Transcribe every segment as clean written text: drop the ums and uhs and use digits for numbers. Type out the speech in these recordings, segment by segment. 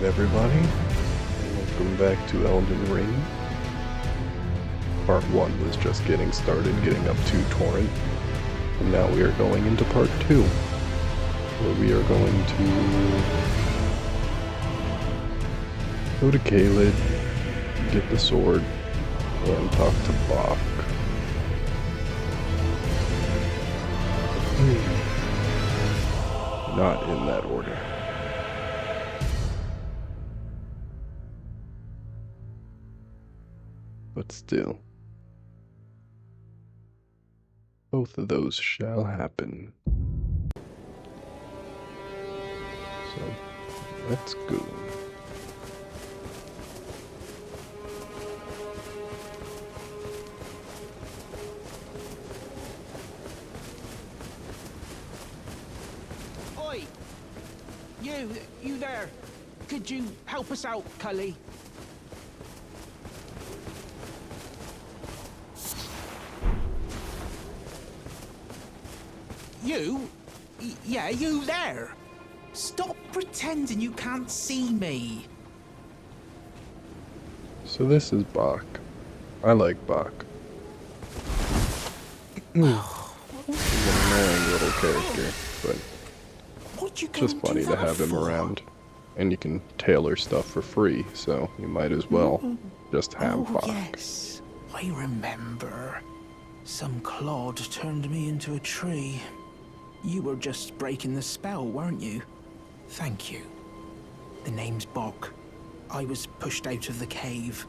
everybody. Welcome back to Elden Ring. Part 1 was just getting started, getting up to Torrent. And now we are going into Part 2, where we are going to go to Caelid, get the sword, and talk to Bach. Not in that order. But still, both of those shall happen. So, let's go. Oi! You there. Could you help us out, Cully? You? Yeah, you there. Stop pretending you can't see me. So this is Bach. I like Bach. He's an annoying little character, but it's just funny to have him around. And you can tailor stuff for free, so you might as well just have Bach. Yes, I remember. Some clod turned me into a tree. You were just breaking the spell, weren't you? Thank you. The name's Bach. I was pushed out of the cave.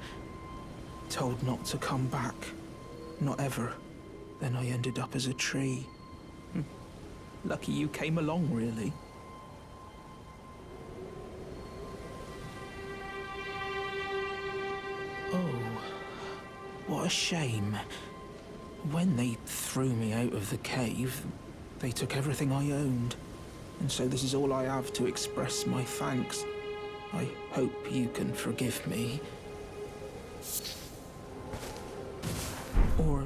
Told not to come back. Not ever. Then I ended up as a tree. Lucky you came along, really. Oh, what a shame. When they threw me out of the cave, they took everything I owned. And so this is all I have to express my thanks. I hope you can forgive me. Or,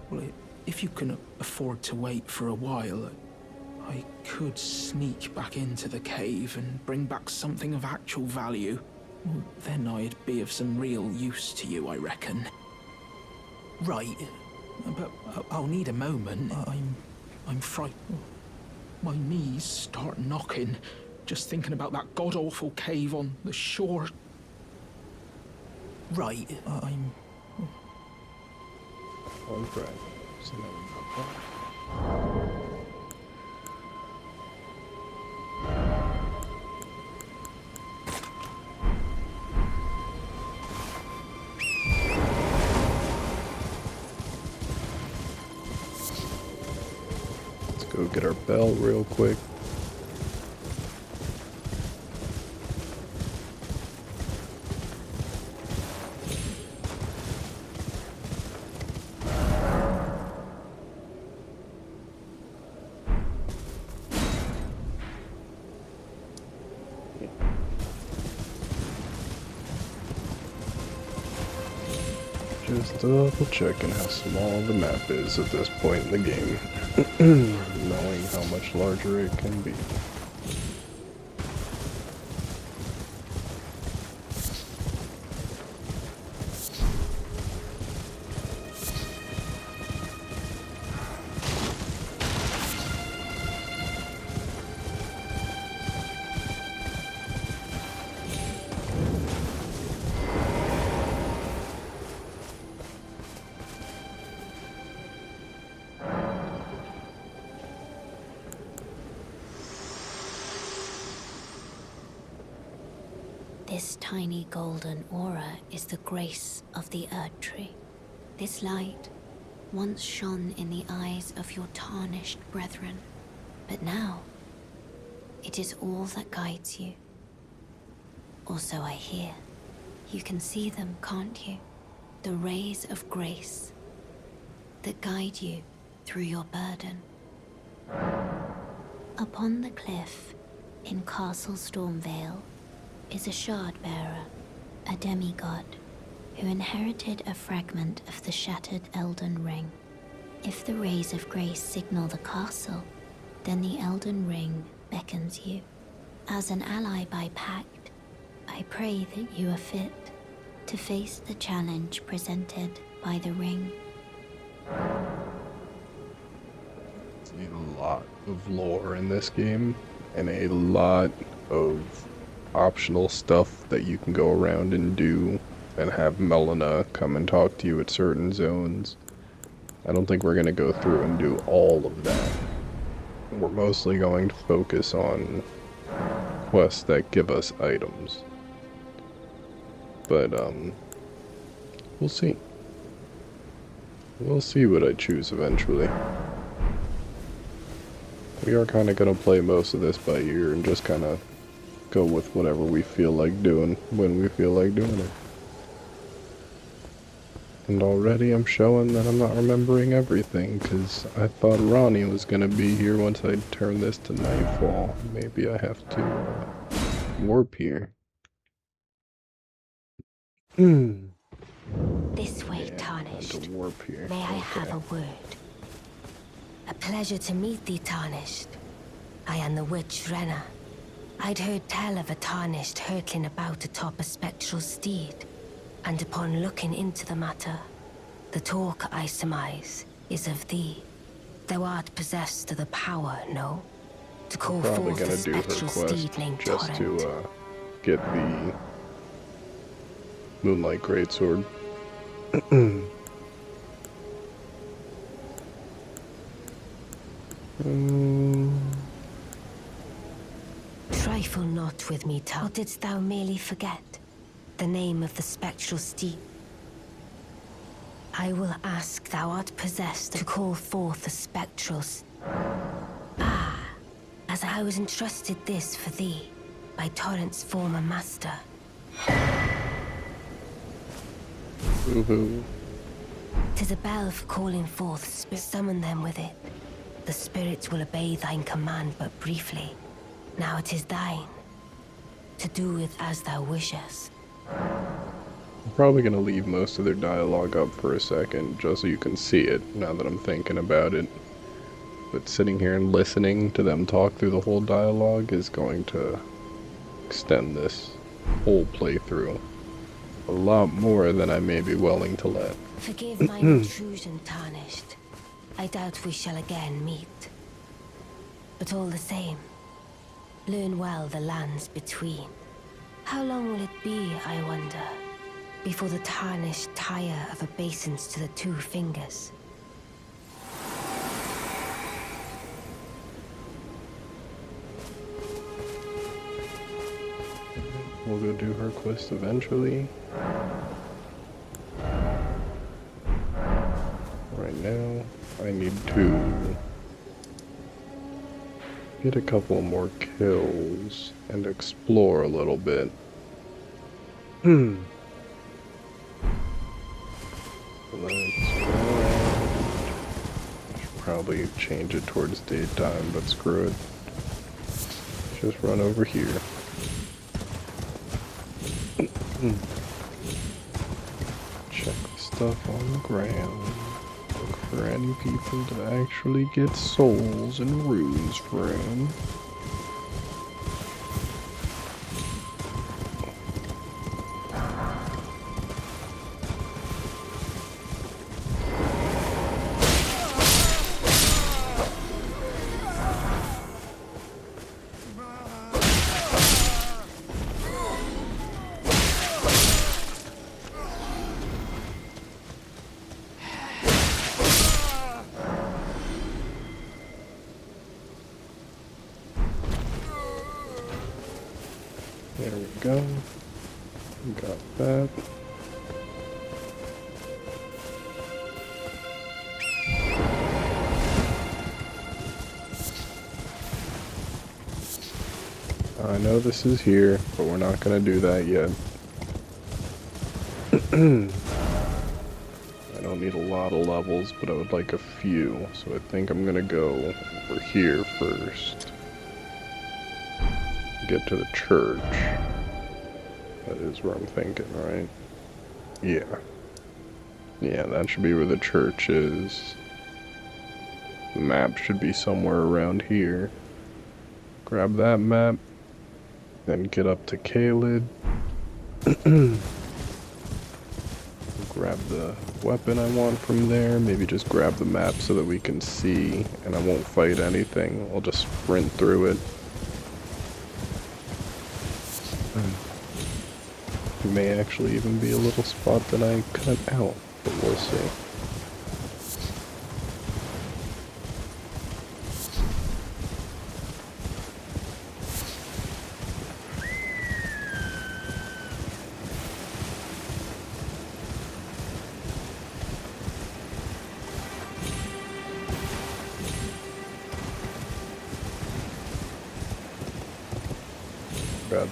well, if you can afford to wait for a while, I could sneak back into the cave and bring back something of actual value. Well, then I'd be of some real use to you, I reckon. Right, but I'll need a moment. I'm frightened. My knees start knocking, just thinking about that god-awful cave on the shore. Right, I'm... Alright, so now we got that. Go get our bell real quick. Just double checking how small the map is at this point in the game. Knowing how much larger it can be. This tiny golden aura is the grace of the Erd Tree. This light once shone in the eyes of your tarnished brethren, but now it is all that guides you. Or so I hear. You can see them, can't you? The rays of grace that guide you through your burden. Upon the cliff in Castle Stormvale is a shard-bearer, a demigod, who inherited a fragment of the shattered Elden Ring. If the rays of grace signal the castle, then the Elden Ring beckons you. As an ally by pact, I pray that you are fit to face the challenge presented by the ring. A lot of lore in this game, and a lot of optional stuff that you can go around and do, and have Melina come and talk to you at certain zones. I don't think we're going to go through and do all of that. We're mostly going to focus on quests that give us items. But, we'll see. We'll see what I choose eventually. We are kind of going to play most of this by ear and just kind of go with whatever we feel like doing when we feel like doing it. And already I'm showing that I'm not remembering everything, because I thought Ronnie was going to be here once I turn this to nightfall. Maybe I have to warp here. This way, Yeah, Tarnished. I have to warp here. May I have a word? A pleasure to meet thee, Tarnished. I am the witch Renna. I'd heard tell of a Tarnished hurtling about atop a spectral steed, and upon looking into the matter, the talk, I surmise, is of thee. Thou art possessed of the power, no? To call Probably forth gonna a do her spectral quest steed named just Torrent. to get the Moonlight Greatsword. Trifle not with me, Tal. Or didst thou merely forget the name of the spectral steed? I will ask, thou art possessed to call forth the spectrals. Ah, as I was entrusted this for thee by Torrent's former master. Woohoo. 'Tis a bell for calling forth spirits. Summon them with it. The spirits will obey thine command but briefly. Now it is thine, to do with as thou wishest. I'm probably gonna leave most of their dialogue up for a second, just so you can see it, now that I'm thinking about it. But sitting here and listening to them talk through the whole dialogue is going to extend this whole playthrough a lot more than I may be willing to let. Forgive mine intrusion, Tarnished. I doubt we shall again meet. But all the same, learn well the lands between. How long will it be, I wonder, before the Tarnished tire of obeisance to the two fingers? We'll go do her quest eventually. Right now, I need to get a couple more kills and explore a little bit. Should probably change it towards daytime, but screw it. Just run over here. Check the stuff on the ground. Look for any people to actually get souls and runes from. There we go. Got that. I know this is here, but we're not gonna do that yet. I don't need a lot of levels, but I would like a few, so I think I'm gonna go over here first. Get to the church. That is where I'm thinking, right? Yeah. Yeah, that should be where the church is. The map should be somewhere around here. Grab that map, then get up to Caelid, Grab the weapon I want from there. Maybe just grab the map so that we can see and I won't fight anything. I'll just sprint through it. It may actually even be a little spot that I cut out, but we'll see. Bad.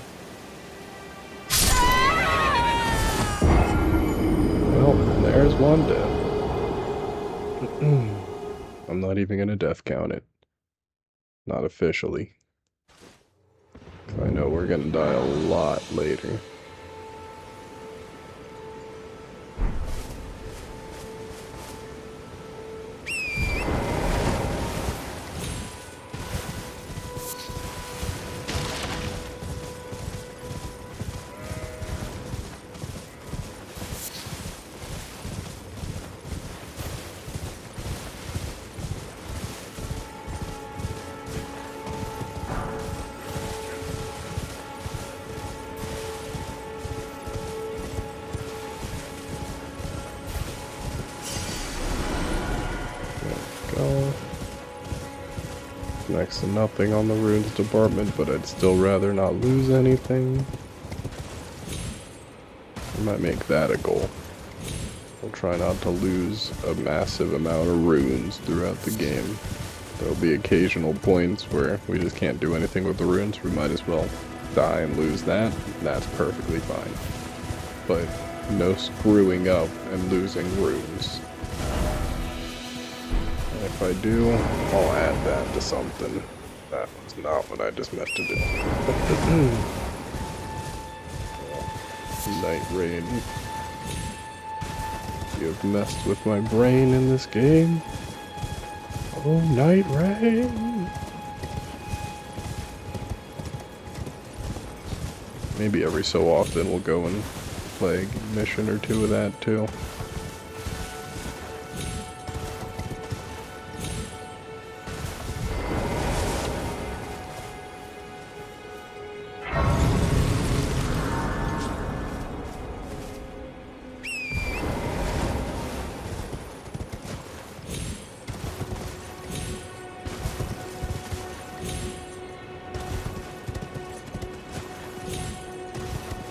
Well, there's one death. I'm not even gonna death count it. Not officially. I know we're gonna die a lot later. Go. Next to nothing on the runes department, but I'd still rather not lose anything. I might make that a goal. We'll try not to lose a massive amount of runes throughout the game. There'll be occasional points where we just can't do anything with the runes. We might as well die and lose that. That's perfectly fine. But no screwing up and losing runes. And if I do, I'll add that to something. That was not what I just meant to do. Night Rain. You have messed with my brain in this game. Oh, Night Rain. Maybe every so often we'll go and play a mission or two of that too.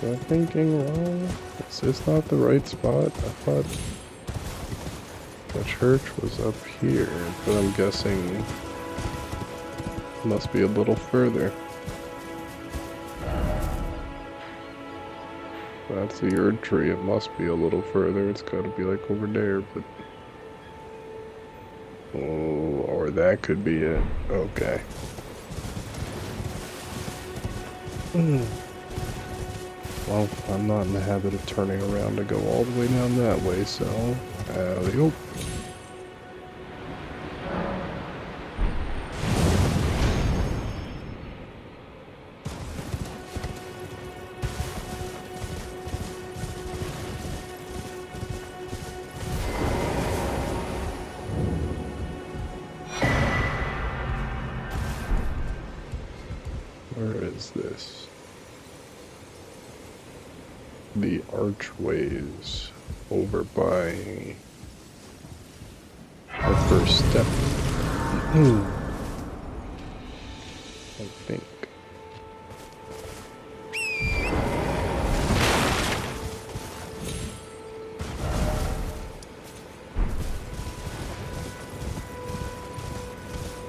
Am I thinking wrong? Is this not the right spot? I thought the church was up here, but I'm guessing it must be a little further. That's the Erd tree, it must be a little further. It's gotta be like over there, but... Oh, or that could be it. Okay. Well, I'm not in the habit of turning around to go all the way down that way, so... alley-oop. Where is this? The archways over by the first step. I think.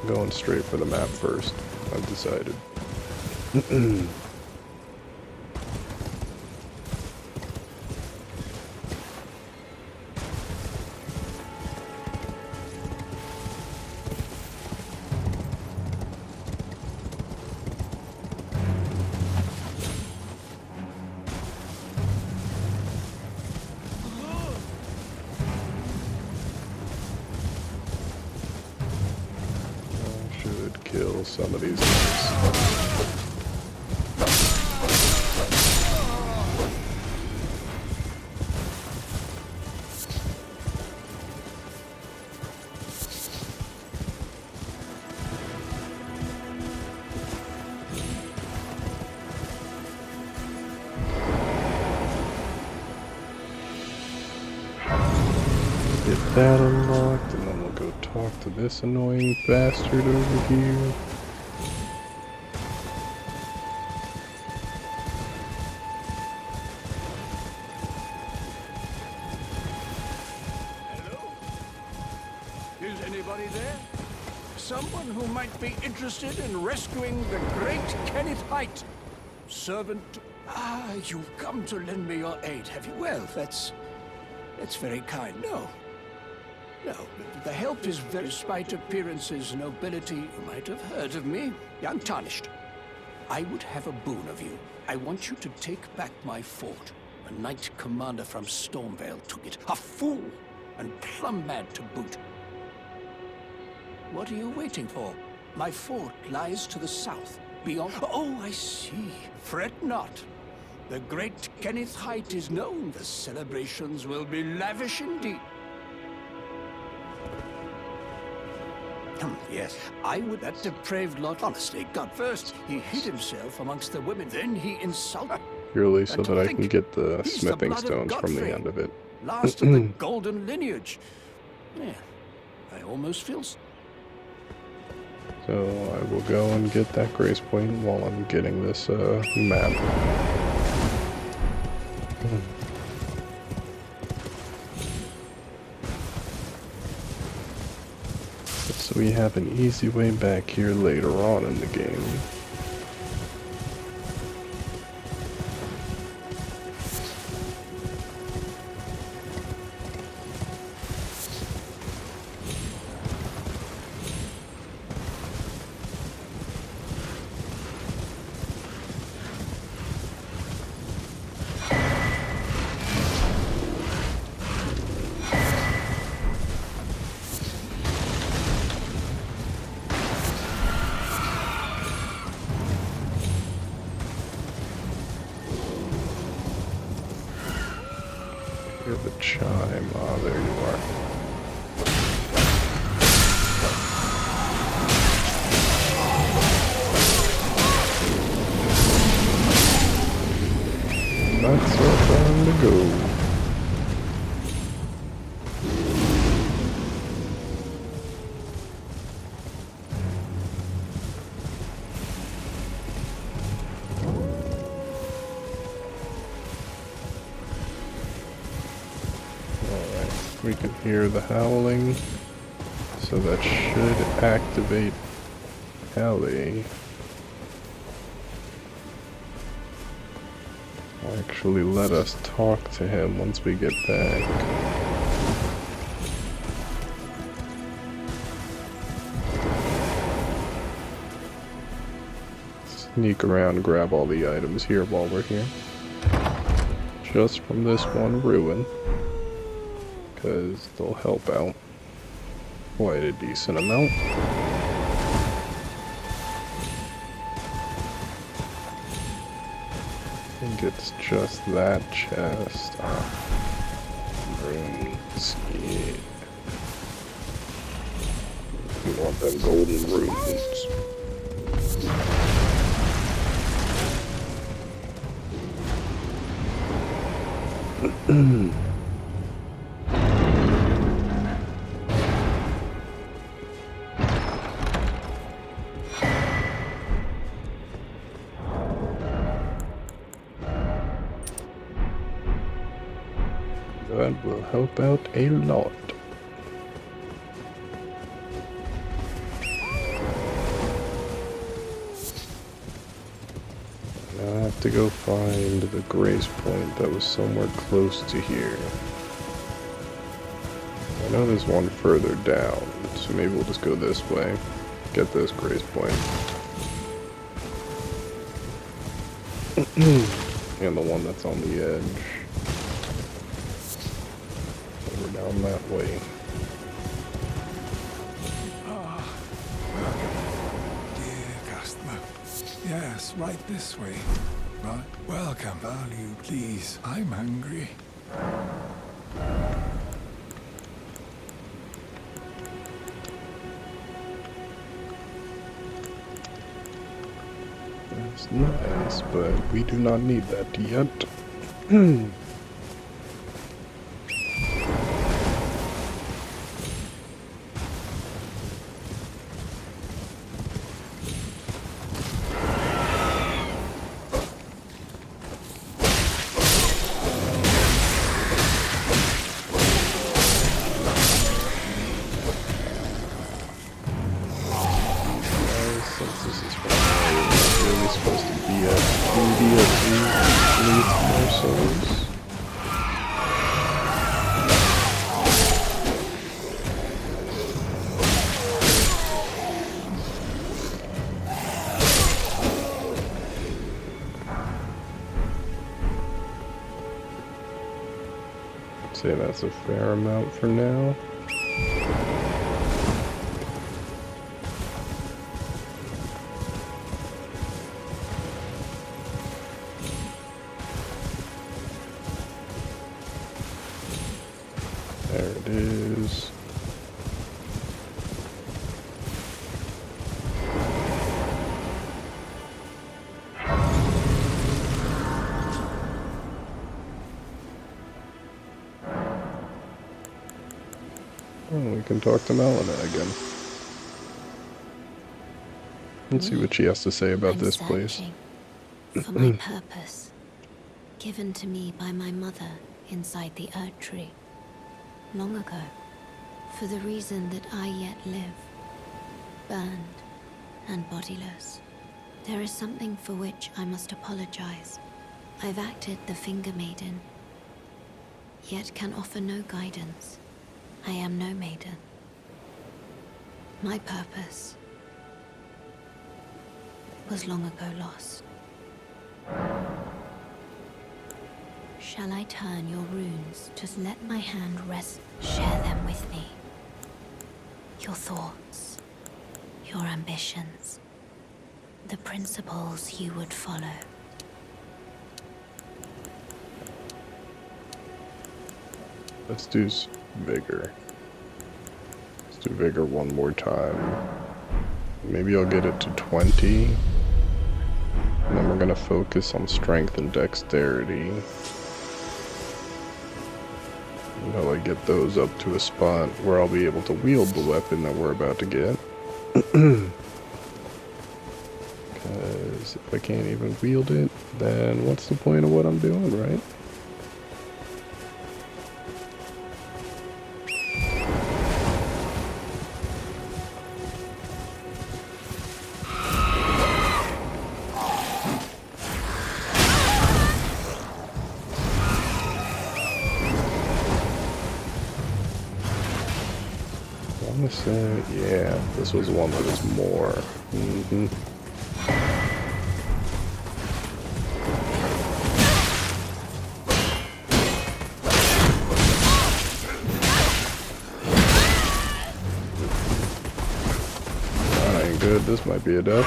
I'm going straight for the map first, I've decided. Should kill some of these guys. that unlocked, and then we'll go talk to this annoying bastard over here. Is anybody there? Someone who might be interested in rescuing the great Kenneth Height. Servant... Ah, you've come to lend me your aid, have you? Well, that's very kind. No, the help is very... Despite appearances, nobility, you might have heard of me. Untarnished. I would have a boon of you. I want you to take back my fort. A knight commander from Stormvale took it. A fool! And plumb mad to boot. What are you waiting for? My fort lies to the south, beyond... Oh, I see. Fret not. The great Kenneth Height is known. The celebrations will be lavish indeed. Yes, I would... That depraved lot, honestly, God, first he hid himself amongst the women, then he insulted... Purely so And to that I think, can get the he's the smithing blood of stones from the Godfrey. end of it. Last of the golden lineage. Yeah, I almost feel... So I will go and get that grace point while I'm getting this map. So we have an easy way back here later on in the game. Hear the chime. Ah, there you are. That's our time to go. Alright, we can hear the howling, so that should activate Hallie. Actually let us talk to him once we get back. Sneak around, grab all the items here while we're here. Just from this one ruin, because they'll help out quite a decent amount. I think it's just that chest. Runes, yeah. You want them golden runes. That will help out a lot. Now I have to go find the grace point that was somewhere close to here. I know there's one further down, so maybe we'll just go this way. Get this grace point. And the one that's on the edge. Over down that way. Dear customer. Yes, right this way. Right. Welcome. Value, please. I'm hungry. That's nice, but we do not need that yet. Need more souls. Say that's a fair amount for now. There it is. Oh, we can talk to Melina again. Let's see what she has to say about I'm this place. searching for my purpose, given to me by my mother inside the Erd Tree, long ago, for the reason that I yet live, burned and bodiless. There is something for which I must apologize. I've acted the Finger Maiden, yet can offer no guidance. I am no maiden. My purpose was long ago lost. Shall I turn your runes? Just let my hand rest. Share them with me. Your thoughts, your ambitions, the principles you would follow. Let's do Vigor. Let's do Vigor one more time. Maybe I'll get it to 20. And then we're gonna focus on Strength and Dexterity. Until I get those up to a spot where I'll be able to wield the weapon that we're about to get. Because if I can't even wield it, then what's the point of what I'm doing, right? I want to say, yeah, this was the one that was more. That ain't good. This might be a death.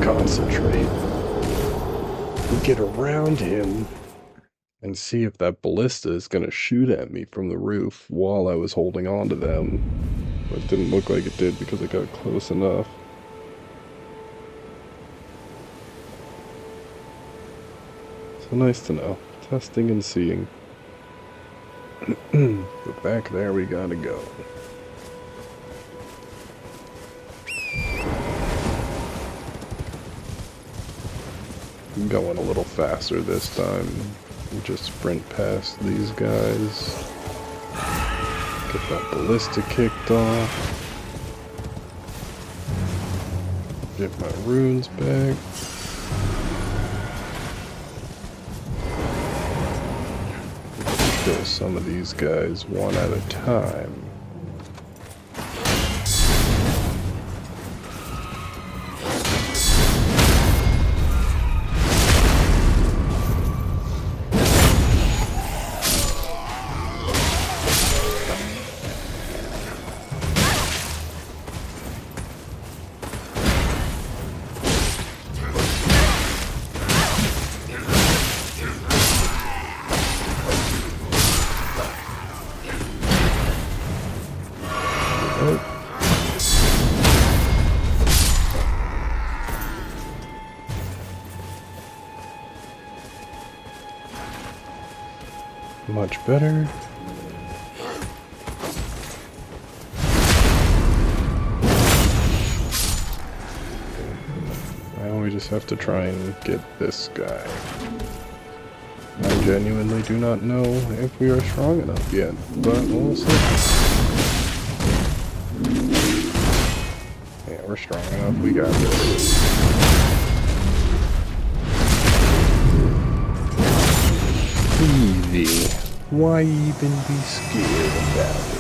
Concentrate. Get around him and see if that ballista is going to shoot at me from the roof while I was holding on to them. But it didn't look like it did because I got close enough. So nice to know. Testing and seeing. But back there we gotta go. I'm going a little faster this time. Just sprint past these guys. Get that ballista kicked off. Get my runes back. Kill some of these guys one at a time. Much better. Now we just have to try and get this guy. I genuinely do not know if we are strong enough yet, but we'll see. Yeah, we're strong enough. We got this. Easy. Why even be scared about it?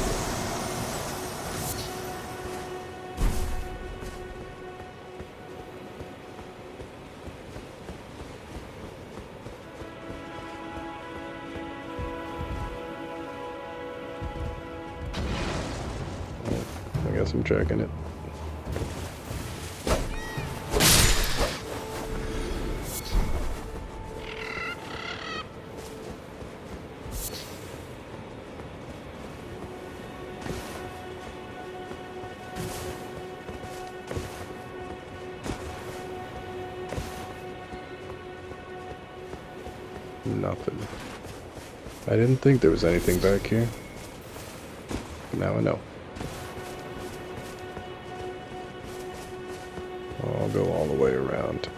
I guess I'm checking it. Nothing. I didn't think there was anything back here. Now I know. I'll go all the way around.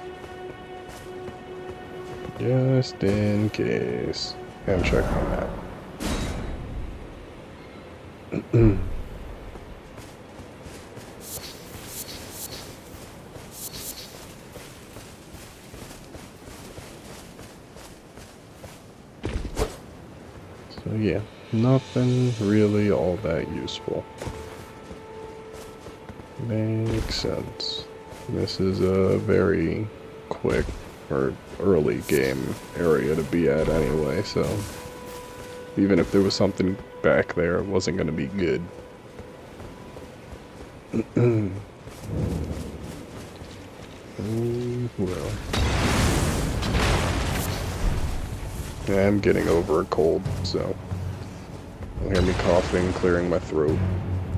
Just in case. And check my map. So yeah, nothing really all that useful. Makes sense. This is a very quick or early game area to be at anyway, so even if there was something back there, it wasn't going to be good. Oh, well. Yeah, I'm getting over a cold, so you'll hear me coughing, clearing my throat,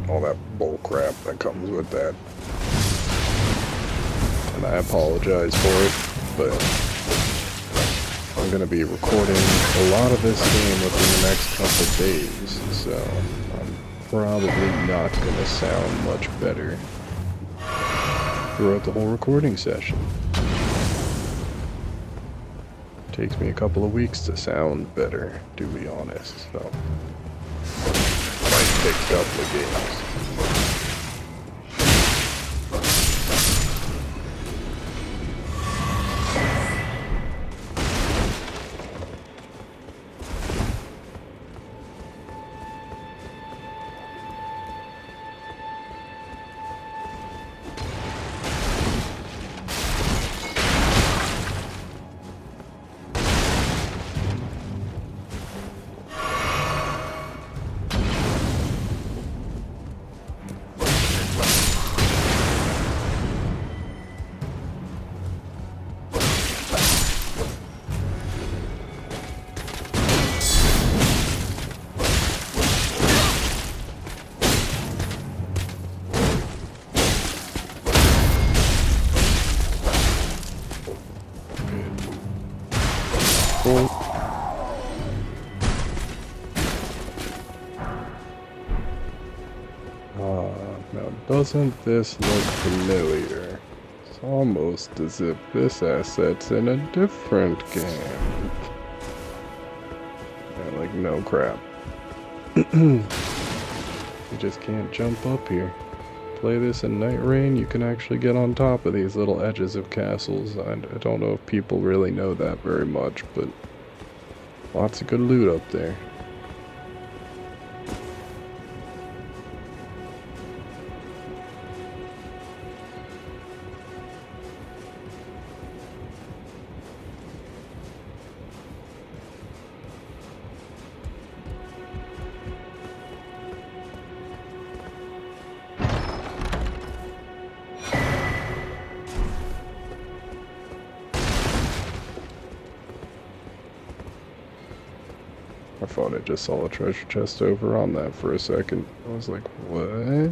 all that bull crap that comes with that. And I apologize for it, but I'm going to be recording a lot of this game within the next couple days, so I'm probably not going to sound much better throughout the whole recording session. Takes me a couple of weeks to sound better, to be honest, so might take a couple of games. Now doesn't this look familiar? It's almost as if this asset's in a different game. Yeah, like, no crap. You just can't jump up here. Play this in Night Rain, you can actually get on top of these little edges of castles. I don't know if people really know that very much, but lots of good loot up there. I thought I just saw a treasure chest over on that for a second. I was like, what?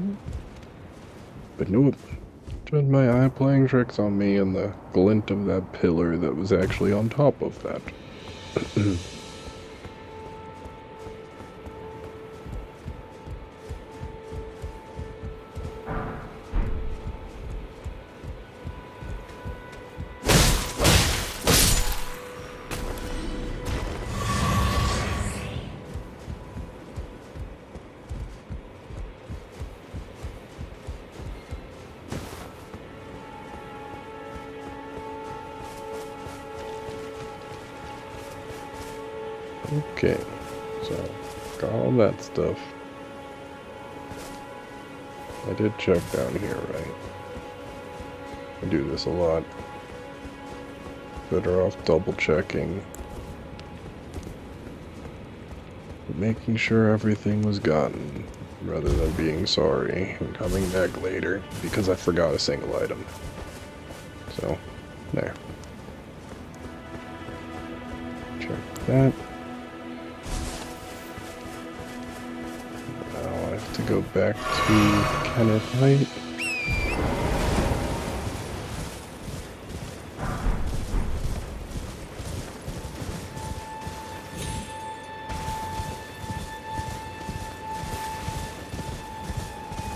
But nope. Just my eye playing tricks on me and the glint of that pillar that was actually on top of that. Okay, so got all that stuff. I did check down here, right? I do this a lot. Better off double checking. Making sure everything was gotten, rather than being sorry and coming back later because I forgot a single item. So, there. Check that. Now I have to go back to Kenneth Height.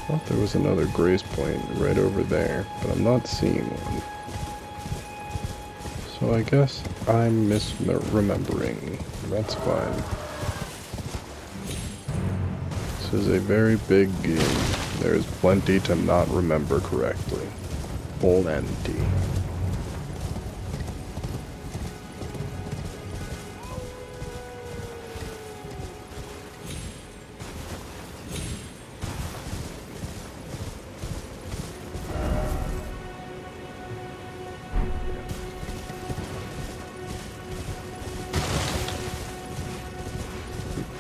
I thought there was another grace point right over there, but I'm not seeing one. So I guess I'm misremembering. That's fine. This is a very big game. There's plenty to not remember correctly. Plenty.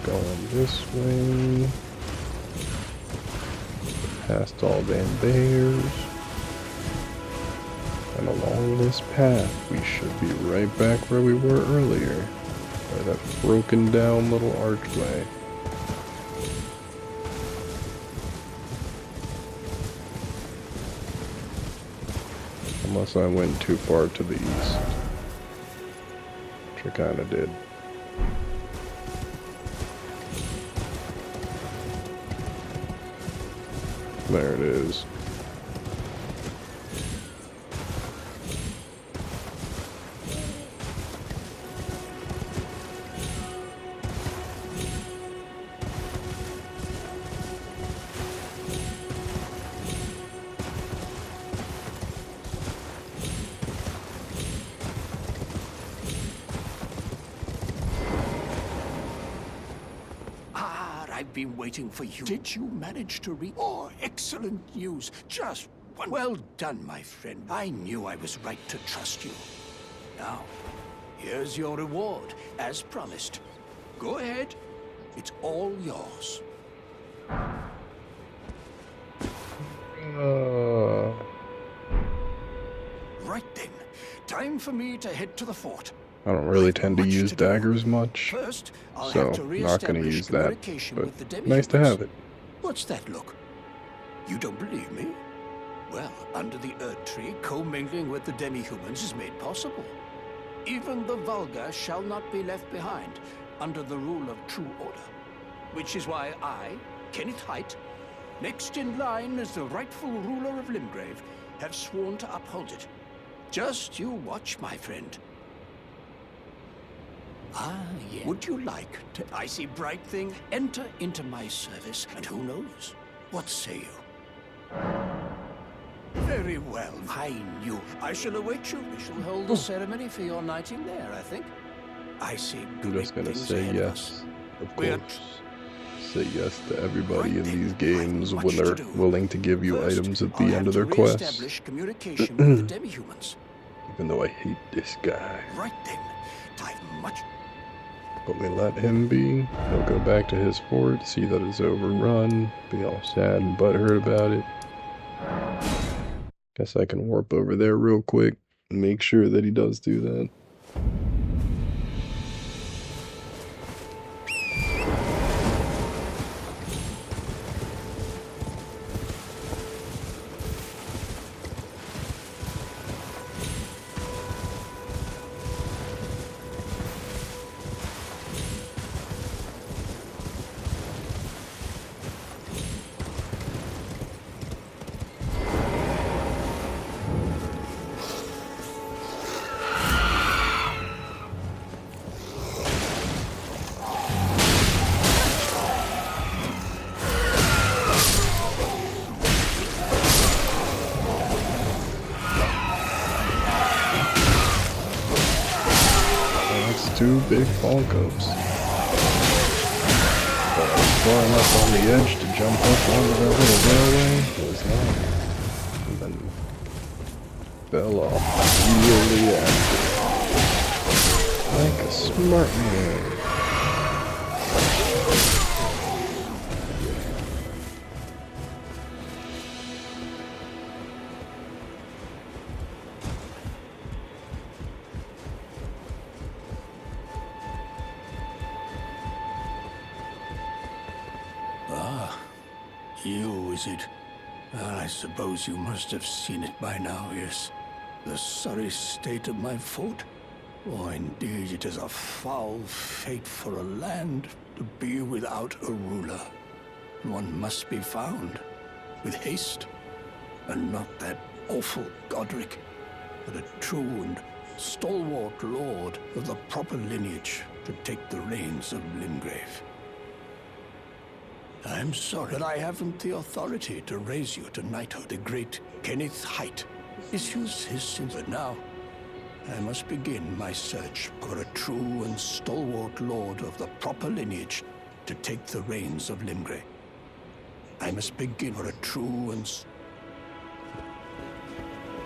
Going this way. Past all them bears. And along this path, we should be right back where we were earlier. By that broken down little archway. Unless I went too far to the east. Which I kinda did. There it is. I've been waiting for you. Did you manage to read? Oh, excellent news. Just one. Well done, my friend. I knew I was right to trust you. Now, here's your reward, as promised. Go ahead. It's all yours. Right then. Time for me to head to the fort. I don't really tend to use daggers much, First, I'll so have to not going to reestablish use that, communication but with the demihumans. nice to have it. What's that look? You don't believe me? Well, under the Earth Tree, commingling with the demihumans is made possible. Even the vulgar shall not be left behind under the rule of true order. Which is why I, Kenneth Height, next in line as the rightful ruler of Limgrave, have sworn to uphold it. Just you watch, my friend. Ah, yeah. Would you like to, I see bright thing, enter into my service, and who knows? What say you? Very well. I knew. I shall await you. We shall hold the ceremony for your knighting there, I think. I see I'm great just going to things say ahead of us. yes, of We are- course. Say yes to everybody Right in then, these games I've when much they're to do. willing to give you First, items at the I'll end have of their to quests. reestablish communication with the demihumans. Even though I hate this guy. Right then, I've much. But we let him be. He'll go back to his fort, see that it's overrun, be all sad and butthurt about it. Guess I can warp over there real quick and make sure that he does do that. That's two big Funkos. far enough on the edge to jump up onto that little railway? Was not. And then fell off immediately after. Like a smart man. You, is it? I suppose you must have seen it by now, yes. The sorry state of my fort? Oh, indeed, it is a foul fate for a land to be without a ruler. One must be found, with haste, and not that awful Godric, but a true and stalwart lord of the proper lineage to take the reins of Limgrave. I'm sorry that I haven't the authority to raise you to knighthood. The great Kenneth Height issues his sins. But now, I must begin my search for a true and stalwart lord of the proper lineage to take the reins of Limgrave. I must begin for a true and...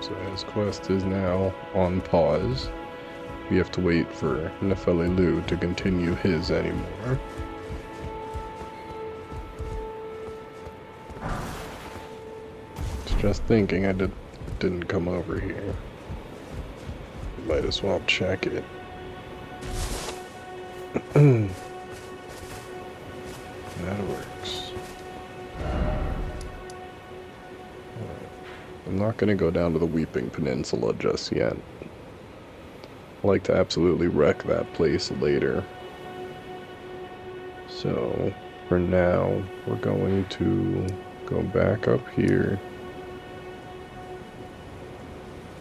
So his quest is now on pause. We have to wait for Nefeli Lu to continue his anymore. Just thinking I didn't come over here. Might as well check it. That works. I'm not gonna go down to the Weeping Peninsula just yet. I'd like to absolutely wreck that place later. So, for now, we're going to go back up here.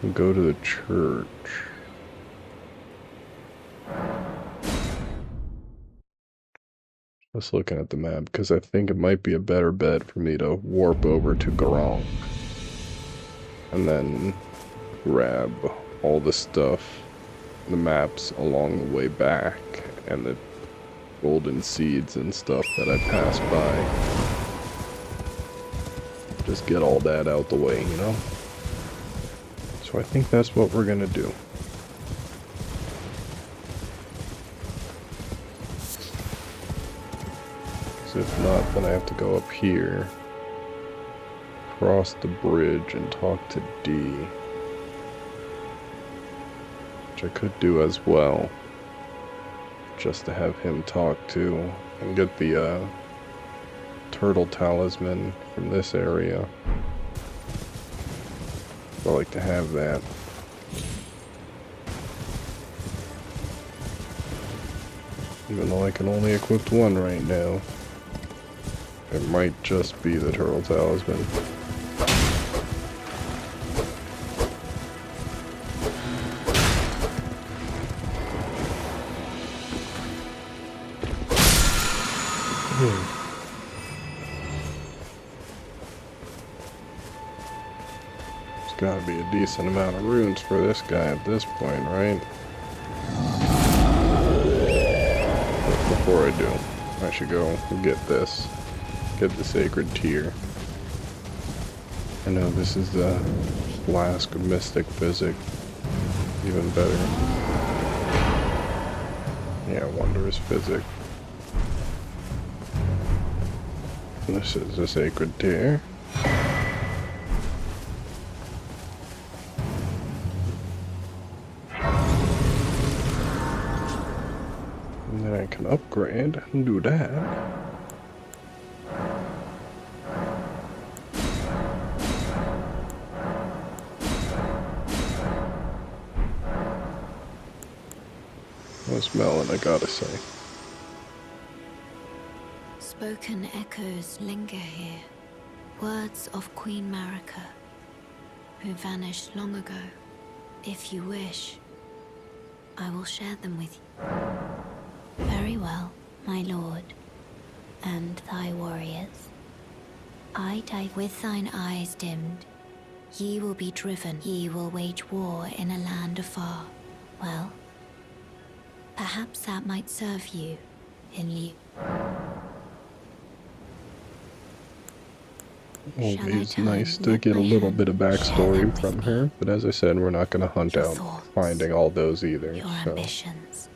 And go to the church. Just looking at the map, because I think it might be a better bet for me to warp over to Garong. And then grab all the stuff, the maps along the way back, and the golden seeds and stuff that I passed by. Just get all that out the way, you know? So I think that's what we're gonna do. Because if not, then I have to go up here, cross the bridge, and talk to D. Which I could do as well, just to have him talk to, and get the turtle talisman from this area. I like to have that. Even though I can only equip one right now. It might just be the turtle talisman. Gotta be a decent amount of runes for this guy at this point, right? But before I do, I should go get this. Get the sacred tear. I know this is the flask of mystic physic. Even better. Yeah, wondrous physic. This is the sacred tear. And then I can upgrade and do that. No smelling, I gotta say. Spoken echoes linger here. Words of Queen Marika, who vanished long ago. If you wish, I will share them with you. Very well, my lord, and thy warriors. I dive with thine eyes dimmed. Ye will be driven, ye will wage war in a land afar. Well, perhaps that might serve you in lieu. Shall I Always turn nice to let get a my little bit of hand share them backstory with from me? her, but as I said, we're not gonna hunt Your out thoughts, finding all those either, your so ambitions,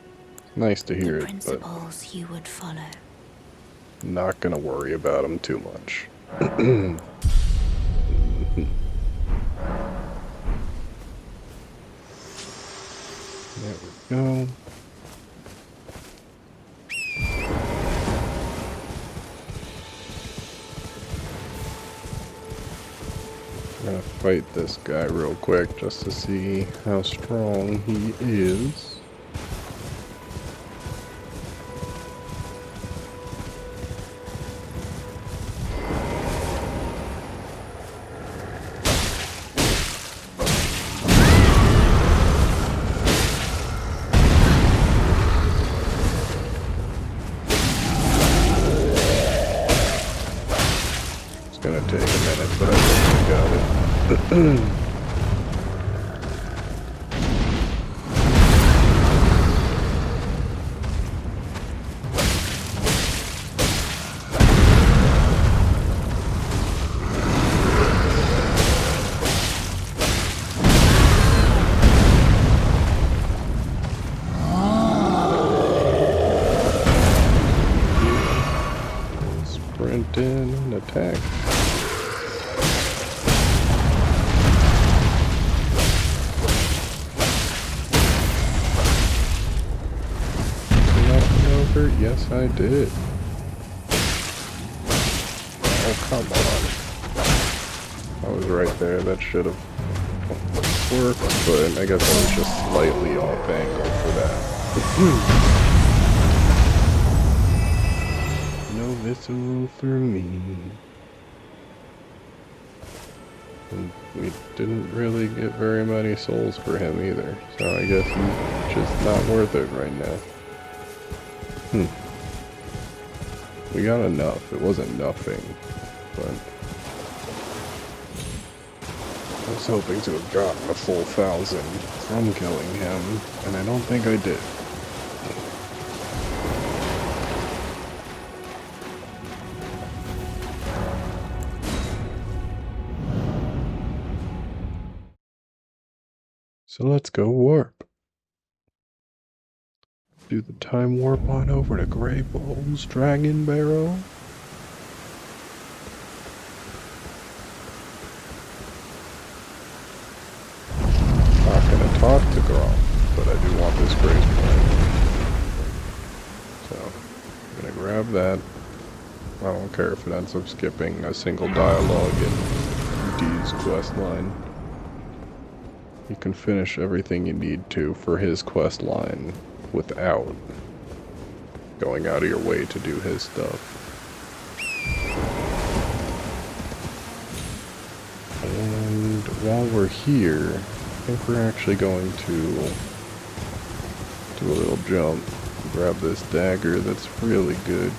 nice to the hear it, but principles you would follow. not gonna worry about them too much. Mhm. There we go. I'm gonna fight this guy real quick just to see how strong he is. It's gonna take a minute, but I think I got it. Sprint in and attack. Nothing over? Yes, I did. Oh, come on. I was right there. That should have worked, but I guess I was just slightly off angle for that. No visceral for me. And we didn't really get very many souls for him either, so I guess he's just not worth it right now. We got enough. It wasn't nothing, but I was hoping to have gotten a full 1,000 from killing him, and I don't think I did. So let's go warp. Do the time warp on over to Grey Bull's Dragon Barrow. Not gonna talk to Grom, but I do want this Grace Point. So, I'm gonna grab that. I don't care if it ends up skipping a single dialogue in D's quest line. You can finish everything you need to for his quest line without going out of your way to do his stuff. And while we're here, I think we're actually going to do a little jump, grab this dagger that's really good.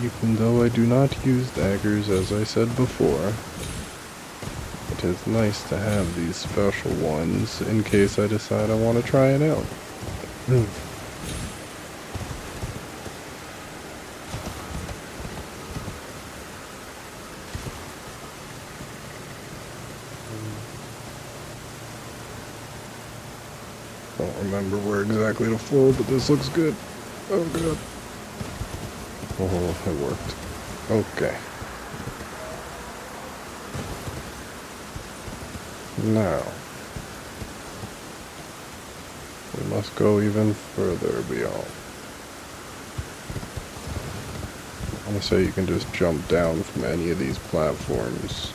Even though I do not use daggers, as I said before, it is nice to have these special ones in case I decide I want to try it out. Don't remember where exactly to fall, but this looks good. Oh god. Oh, it worked. Okay. Now, we must go even further beyond. I want to say you can just jump down from any of these platforms.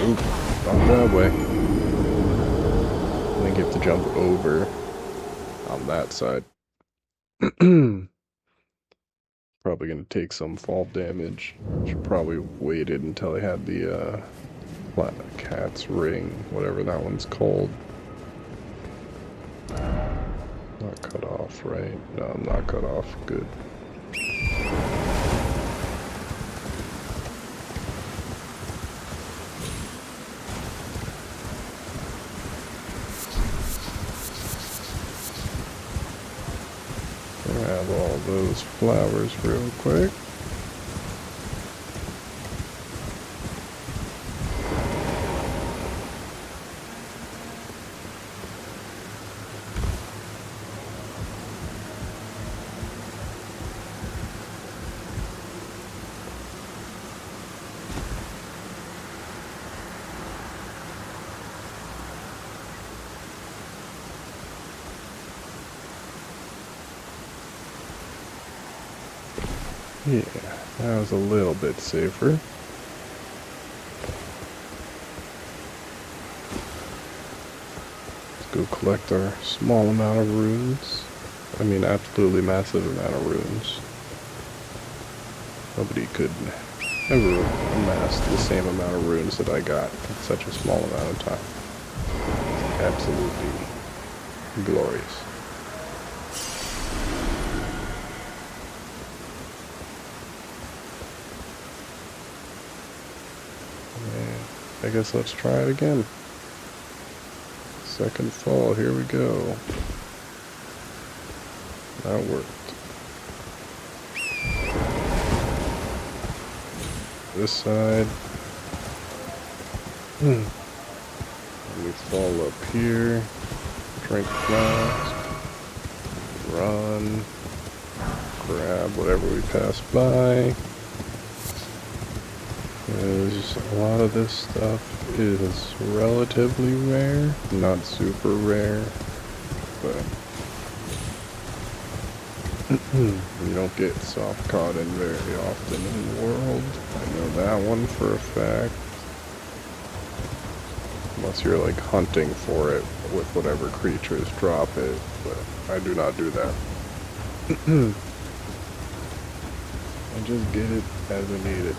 Oop, not that way. I think you have to jump over on that side. Probably gonna take some fall damage. Should probably waited until I had the cat's ring, whatever that one's called. Not cut off, right? No, I'm not cut off. Good. Grab all those flowers real quick. Yeah, that was a little bit safer. Let's go collect our small amount of runes. I mean, absolutely massive amount of runes. Nobody could ever amass the same amount of runes that I got in such a small amount of time. Absolutely glorious. I guess let's try it again. Second fall, here we go. That worked. This side. Let me fall up here. Drink flask. Run. Grab whatever we pass by. Because a lot of this stuff is relatively rare, not super rare, but you don't get soft cotton very often in the world. I know that one for a fact. Unless you're like hunting for it with whatever creatures drop it, but I do not do that. I just get it as I need it.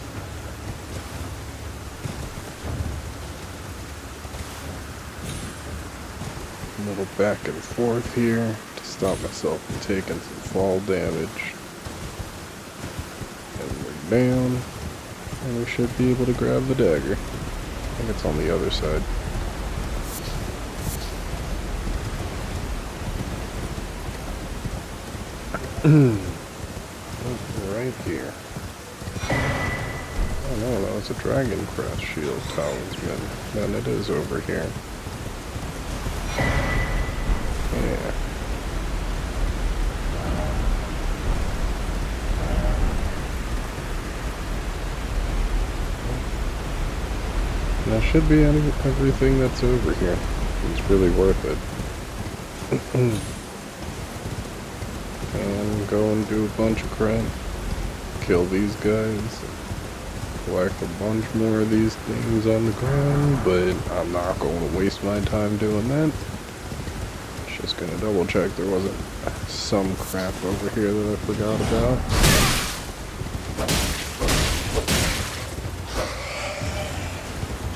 A little back and forth here to stop myself from taking some fall damage. And we're down, and we should be able to grab the dagger. I think it's on the other side. Right here. Oh no, that was a dragon crest shield talisman. Then it is over here. Yeah. That should be everything that's over here. It's really worth it. And go and do a bunch of crap. Kill these guys. Collect a bunch more of these things on the ground, but I'm not going to waste my time doing that. Just gonna double check there wasn't some crap over here that I forgot about.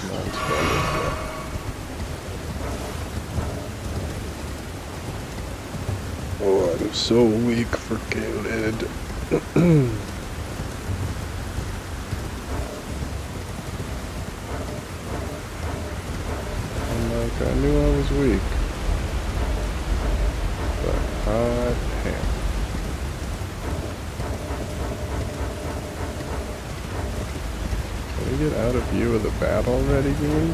That's oh, I'm so weak for Caled. I knew I was weak. But hot damn. Can we get out of view of the bat already, game?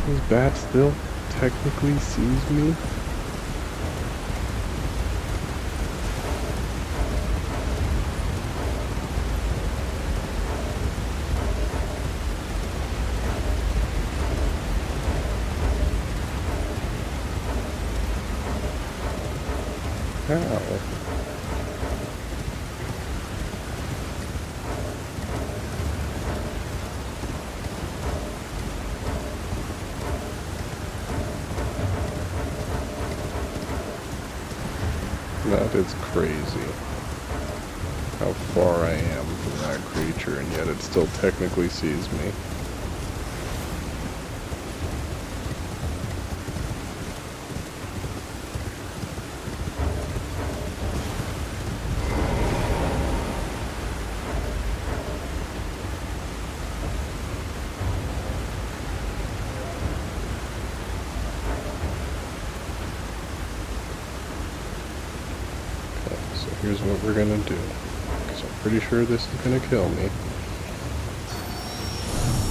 This bat still technically sees me? How? That is crazy. How far I am from that creature, and yet it still technically sees me. here's what we're gonna do. Because I'm pretty sure this is gonna kill me.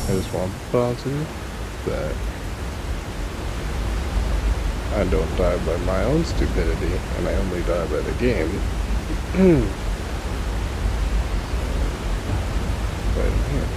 I just want to be positive that I don't die by my own stupidity, and I only die by the game. Right in here.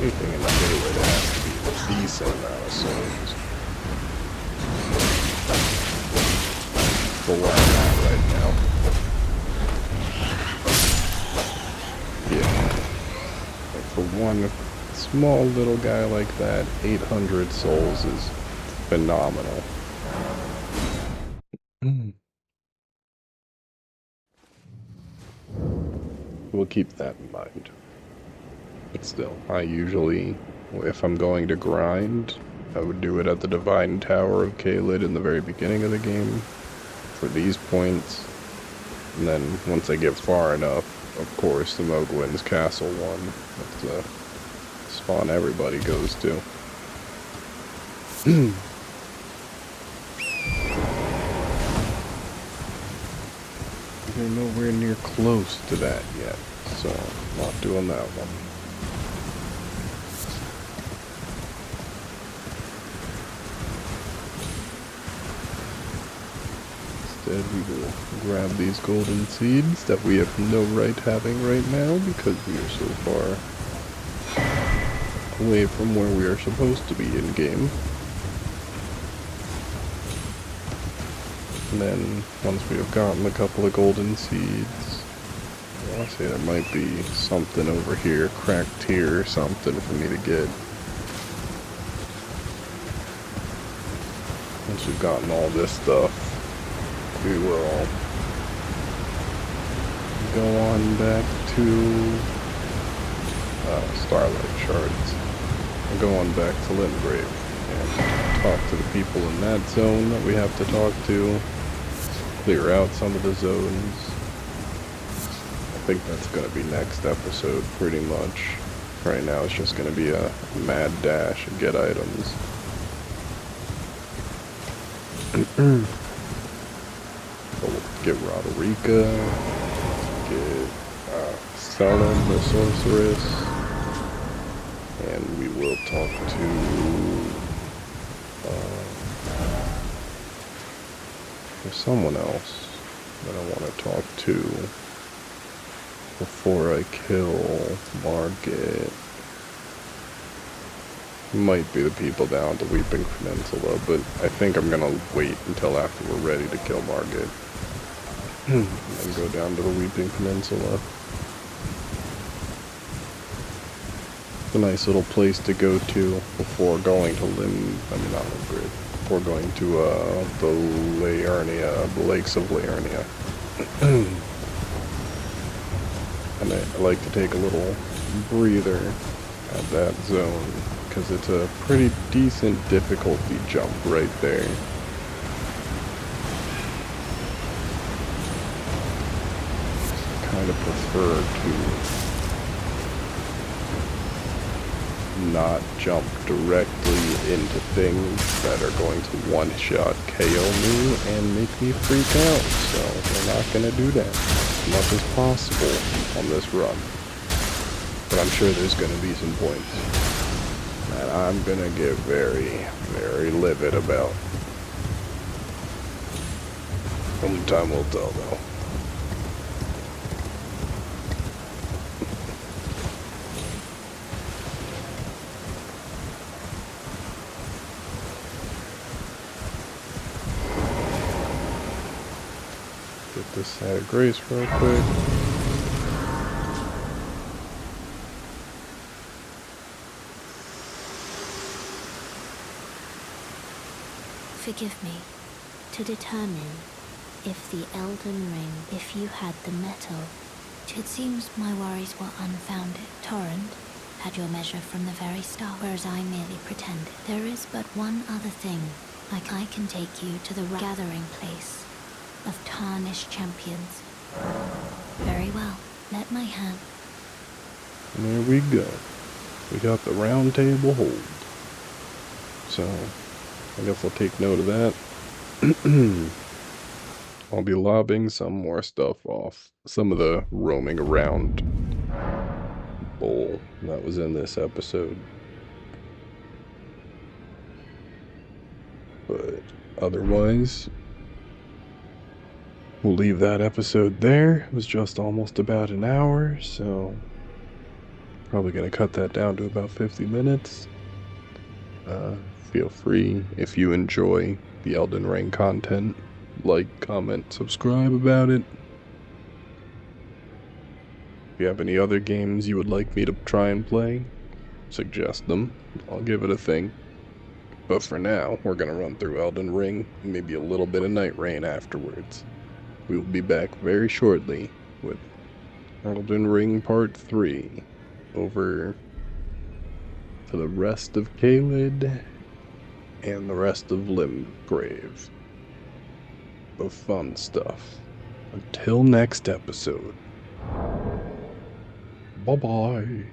Anything in the neighborhood has to be a decent amount of souls. For where I'm at right now. Yeah. Like for one small little guy like that, 800 souls is phenomenal. We'll keep that in mind. But still, I usually, if I'm going to grind, I would do it at the Divine Tower of Caelid in the very beginning of the game for these points. And then once I get far enough, of course, the Mogwin's Castle one. That's the spawn everybody goes to. We're nowhere near close to that yet, so I'm not doing that one. Instead, we will grab these golden seeds that we have no right having right now because we are so far away from where we are supposed to be in game. And then, once we have gotten a couple of golden seeds, I want to say there might be something over here, cracked here or something for me to get. Once we've gotten all this stuff, we will go on back to Starlight Shards and go on back to Limgrave and talk to the people in that zone that we have to talk to, clear out some of the zones. I think that's going to be next episode pretty much. Right now it's just going to be a mad dash and get items. We'll get Roderica, get Selen the Sorceress, and we will talk to there's someone else that I want to talk to before I kill Margit. Might be the people down at the Weeping Peninsula, but I think I'm gonna wait until after we're ready to kill Margit. And then go down to the Weeping Peninsula. It's a nice little place to go to before going to before going to the Laernia, the Lakes of Laernia. And I like to take a little breather at that zone, because it's a pretty decent difficulty jump right there. Kind of prefer to not jump directly into things that are going to one-shot KO me and make me freak out, so we're not going to do that as much as possible on this run. But I'm sure there's going to be some points that I'm going to get very, very livid about. Only time will tell, though. Get this side of grace real quick. Forgive me. To determine if the Elden Ring, if you had the metal, it seems my worries were unfounded. Torrent had your measure from the very start, whereas I merely pretended. There is but one other thing Like I can take you to the gathering place of tarnished champions. Very well. Let my hand. And there we go. We got the round table hold. So, I guess I'll take note of that. I'll be lobbing some more stuff off. Some of the roaming around bowl that was in this episode. But otherwise, we'll leave that episode there. It was just almost about an hour, so probably going to cut that down to about 50 minutes. Feel free, if you enjoy the Elden Ring content, like, comment, subscribe about it. If you have any other games you would like me to try and play, suggest them. I'll give it a think. But for now, we're going to run through Elden Ring, and maybe a little bit of Night Rain afterwards. We will be back very shortly with Elden Ring Part 3. Over to the rest of Caelid and the rest of Limgrave. The fun stuff. Until next episode. Bye-bye.